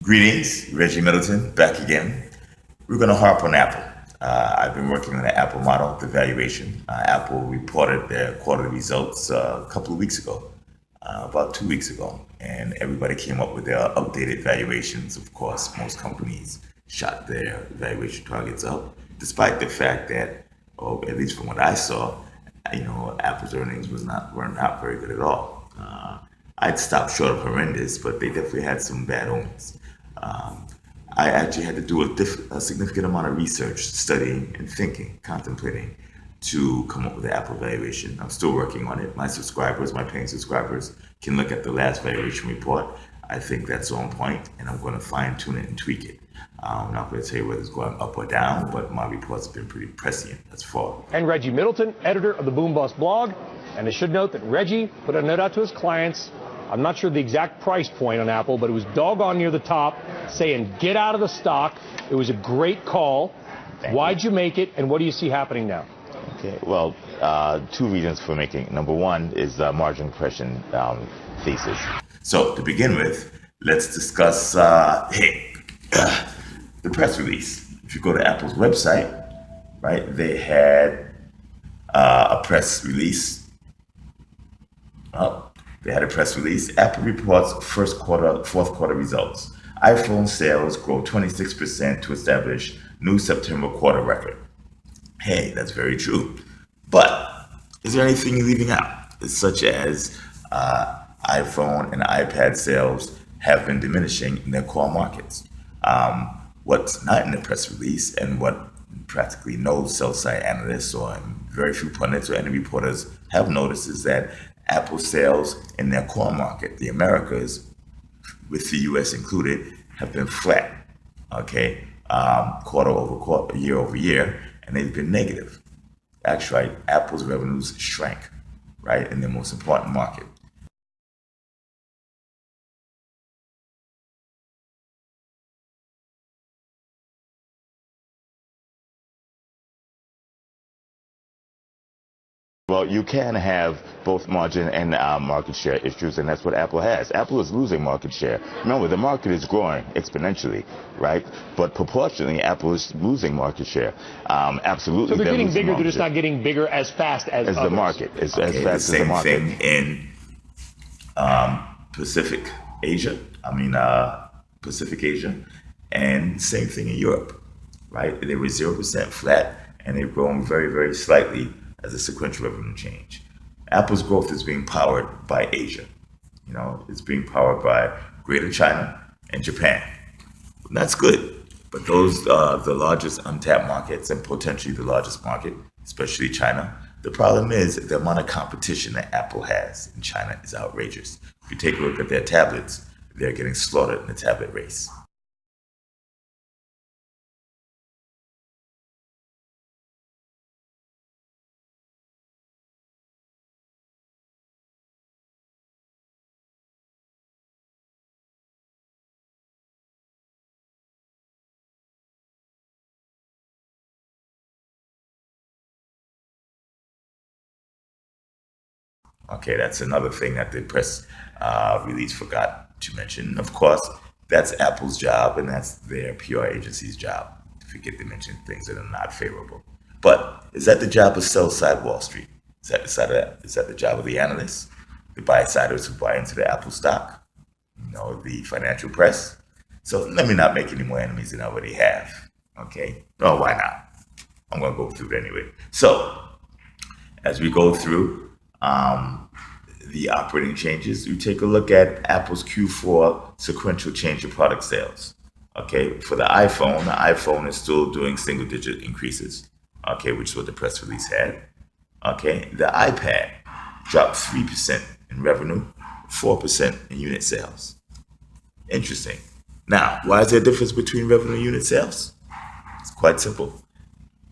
Greetings, Reggie Middleton, back again. We're going to harp on Apple. I've been working on the Apple model, the valuation. Apple reported their quarterly results a couple of weeks ago, about 2 weeks ago, and everybody came up with their updated valuations. Of course, most companies shot their valuation targets up, despite the fact that, or at least from what I saw, Apple's earnings were not very good at all. I'd stopped short of horrendous, but they definitely had some bad omens. I actually had to do a significant amount of research, studying and thinking, contemplating to come up with the Apple valuation. I'm still working on it. My subscribers, my paying subscribers, can look at the last valuation report. I think that's on point, and I'm going to fine tune it and tweak it. I'm not going to tell you whether it's going up or down, but my reports have been pretty prescient thus far. And Reggie Middleton, editor of the Boom Bust blog. And I should note that Reggie put a note out to his clients. I'm not sure the exact price point on Apple, but it was doggone near the top, saying, get out of the stock. It was a great call. Why'd you make it, and what do you see happening now? Okay, well, two reasons for making it. Number one is margin compression thesis. So to begin with, let's discuss the press release. If you go to Apple's website, right, they had a press release. They had a press release. Apple reports fourth quarter results. iPhone sales grow 26% to establish new September quarter record. Hey, that's very true. But is there anything you're leaving out? Such as iPhone and iPad sales have been diminishing in their core markets. What's not in the press release, and what practically no sell-side analysts or very few pundits or any reporters have noticed, is that Apple sales in their core market, the Americas, with the US included, have been flat, okay, quarter over quarter, year over year, and they've been negative. That's right, Apple's revenues shrank, right, in their most important market. Well, you can have both margin and market share issues, and that's what Apple has. Apple is losing market share. Remember, the market is growing exponentially, right? But proportionally, Apple is losing market share. Absolutely. So they're getting bigger, they're just not getting bigger as fast as the market. As fast as the market. Same thing in Pacific Asia, and same thing in Europe, right? They were 0% flat, and they've grown very, very slightly as a sequential revenue change. Apple's growth is being powered by Asia. It's being powered by Greater China and Japan. And that's good, but those are the largest untapped markets and potentially the largest market, especially China. The problem is the amount of competition that Apple has in China is outrageous. If you take a look at their tablets, they're getting slaughtered in the tablet race. Okay, that's another thing that the press release forgot to mention. Of course, that's Apple's job, and that's their PR agency's job to forget to mention things that are not favorable. But is that the job of sell-side Wall Street? Is that the job of the analysts, the buy-siders who buy into the Apple stock? The financial press? So let me not make any more enemies than I already have. Okay? No, why not? I'm going to go through it anyway. So, as we go through the operating changes, you take a look at Apple's Q4 sequential change in product sales. Okay, for the iPhone is still doing single-digit increases. Okay, which is what the press release had. Okay, the iPad dropped 3% in revenue, 4% in unit sales. Interesting. Now, why is there a difference between revenue and unit sales? It's quite simple.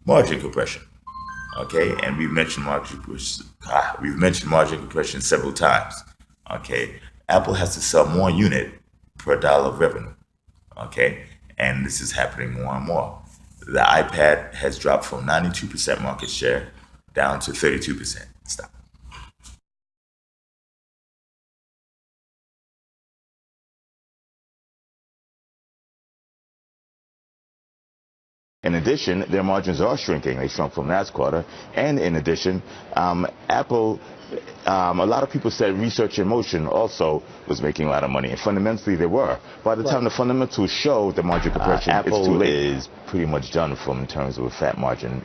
Margin compression. Okay, and we've mentioned margin compression several times. Okay, Apple has to sell more unit per dollar of revenue. Okay, and this is happening more and more. The iPad has dropped from 92% market share down to 32%. Stop. In addition, their margins are shrinking. They shrunk from last quarter. And in addition, Apple, a lot of people said Research in Motion also was making a lot of money. And fundamentally, they were. By the time the fundamentals show the margin compression, Apple it's too late. Is pretty much done from in terms of a fat margin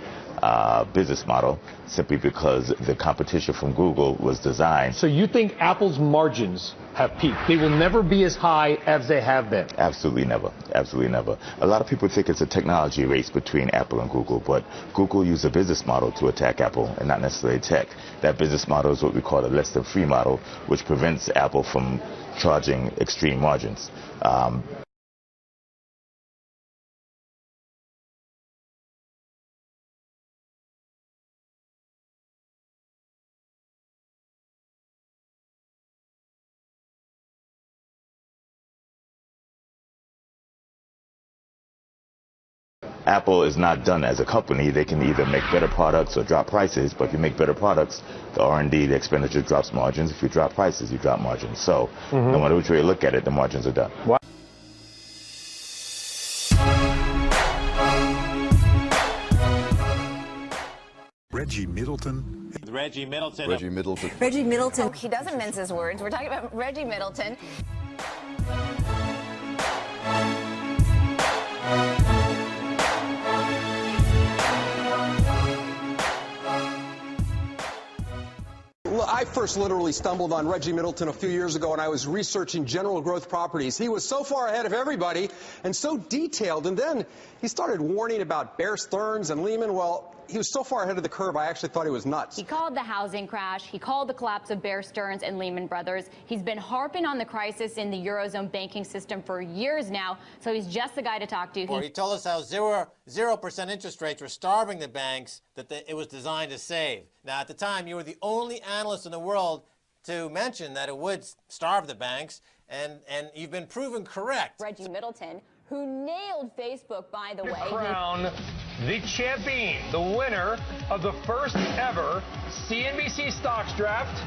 business model, simply because the competition from Google was designed. So you think Apple's margins have peaked? They will never be as high as they have been? Absolutely never. Absolutely never. A lot of people think it's a technology race between Apple and Google, but Google used a business model to attack Apple and not necessarily tech. That business model is what we call a less than free model, which prevents Apple from charging extreme margins. Apple is not done as a company. They can either make better products or drop prices, but if you make better products, the R&D, the expenditure drops margins. If you drop prices, you drop margins. So no matter which way you look at it, the margins are done. Wow. Reggie Middleton. Reggie Middleton. Reggie Middleton. Reggie Middleton. He doesn't mince his words. We're talking about Reggie Middleton. I first literally stumbled on Reggie Middleton a few years ago when I was researching general growth properties. He was so far ahead of everybody and so detailed. And then he started warning about Bear Stearns and Lehman. Well, he was so far ahead of the curve, I actually thought he was nuts. He called the housing crash. He called the collapse of Bear Stearns and Lehman Brothers. He's been harping on the crisis in the Eurozone banking system for years now, so he's just the guy to talk to. He told us how 0% interest rates were starving the banks that it was designed to save. Now, at the time, you were the only analyst in the world to mention that it would starve the banks, and you've been proven correct. Reggie Middleton, who nailed Facebook, by the way. Crown the champion, the winner of the first ever CNBC Stocks Draft.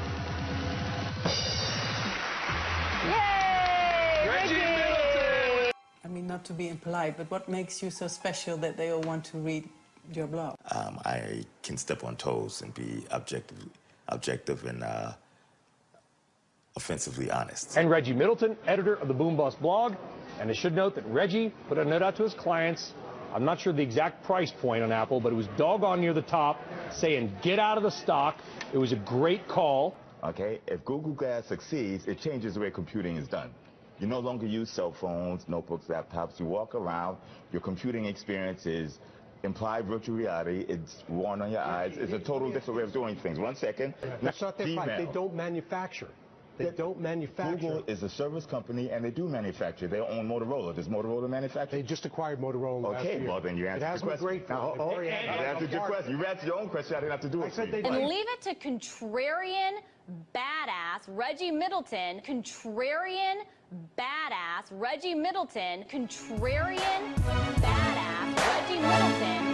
Yay! Reggie Middleton! I mean, not to be impolite, but what makes you so special that they all want to read your blog? I can step on toes and be objective and offensively honest. And Reggie Middleton, editor of the Boom Boss blog. And I should note that Reggie put a note out to his clients. I'm not sure the exact price point on Apple, but it was doggone near the top, saying get out of the stock. It was a great call. Okay, if Google Glass succeeds, it changes the way computing is done. You no longer use cell phones, notebooks, laptops. You walk around. Your computing experience is implied virtual reality. It's worn on your eyes. It's a total different way of doing things. 1 second. That's not their fault. They don't manufacture. They don't manufacture. Google is a service company, and they do manufacture. They own Motorola. Does Motorola manufacture? They just acquired Motorola last year. Okay, well, then you answered the question. It has been great for them. You answered your question. You answered your own question. I didn't have to do it for you. And leave it to contrarian badass Reggie Middleton. Contrarian badass Reggie Middleton. Contrarian badass Reggie Middleton